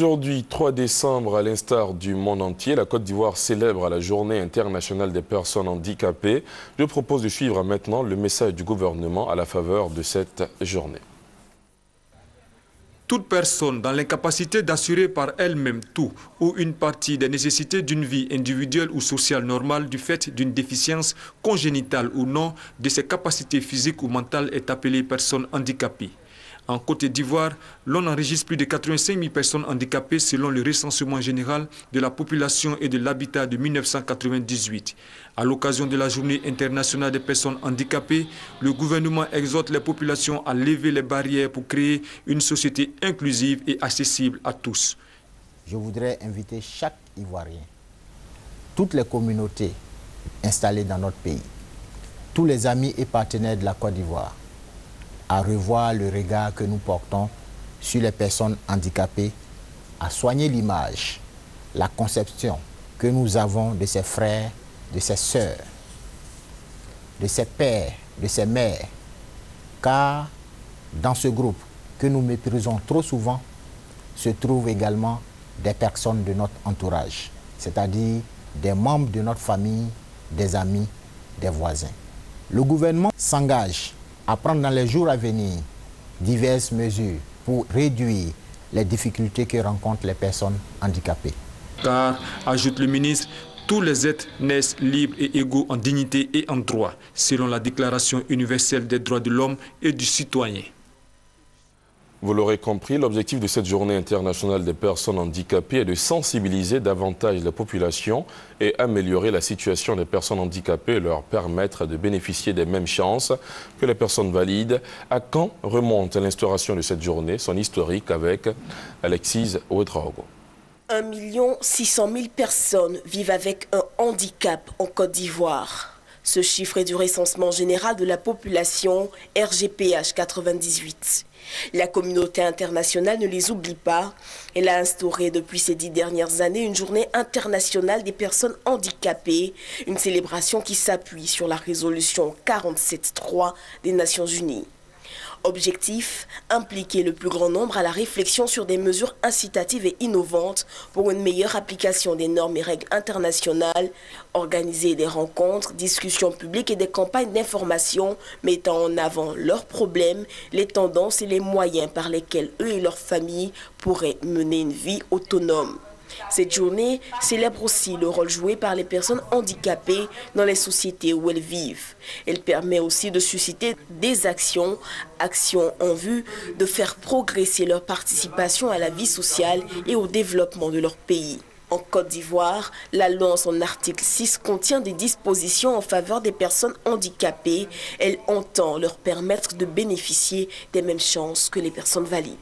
Aujourd'hui, 3 décembre, à l'instar du monde entier, la Côte d'Ivoire célèbre la Journée internationale des personnes handicapées. Je propose de suivre maintenant le message du gouvernement à la faveur de cette journée. Toute personne dans l'incapacité d'assurer par elle-même tout ou une partie des nécessités d'une vie individuelle ou sociale normale du fait d'une déficience congénitale ou non de ses capacités physiques ou mentales est appelée personne handicapée. En Côte d'Ivoire, l'on enregistre plus de 85 000 personnes handicapées selon le recensement général de la population et de l'habitat de 1998. À l'occasion de la Journée internationale des personnes handicapées, le gouvernement exhorte les populations à lever les barrières pour créer une société inclusive et accessible à tous. Je voudrais inviter chaque Ivoirien, toutes les communautés installées dans notre pays, tous les amis et partenaires de la Côte d'Ivoire, à revoir le regard que nous portons sur les personnes handicapées, à soigner l'image, la conception que nous avons de ses frères, de ses sœurs, de ses pères, de ses mères, car dans ce groupe que nous méprisons trop souvent se trouvent également des personnes de notre entourage, c'est-à-dire des membres de notre famille, des amis, des voisins. Le gouvernement s'engage à prendre dans les jours à venir diverses mesures pour réduire les difficultés que rencontrent les personnes handicapées. Car, ajoute le ministre, tous les êtres naissent libres et égaux en dignité et en droit, selon la Déclaration universelle des droits de l'homme et du citoyen. Vous l'aurez compris, l'objectif de cette journée internationale des personnes handicapées est de sensibiliser davantage la population et améliorer la situation des personnes handicapées et leur permettre de bénéficier des mêmes chances que les personnes valides. À quand remonte l'instauration de cette journée, son historique avec Alexis Ouedraogo. 1 600 000 personnes vivent avec un handicap en Côte d'Ivoire. Ce chiffre est du recensement général de la population RGPH 98. La communauté internationale ne les oublie pas. Elle a instauré depuis ces 10 dernières années une journée internationale des personnes handicapées, une célébration qui s'appuie sur la résolution 47.3 des Nations Unies. Objectif, impliquer le plus grand nombre à la réflexion sur des mesures incitatives et innovantes pour une meilleure application des normes et règles internationales, organiser des rencontres, discussions publiques et des campagnes d'information mettant en avant leurs problèmes, les tendances et les moyens par lesquels eux et leurs familles pourraient mener une vie autonome. Cette journée célèbre aussi le rôle joué par les personnes handicapées dans les sociétés où elles vivent. Elle permet aussi de susciter des actions en vue de faire progresser leur participation à la vie sociale et au développement de leur pays. En Côte d'Ivoire, la loi en son article 6 contient des dispositions en faveur des personnes handicapées. Elle entend leur permettre de bénéficier des mêmes chances que les personnes valides.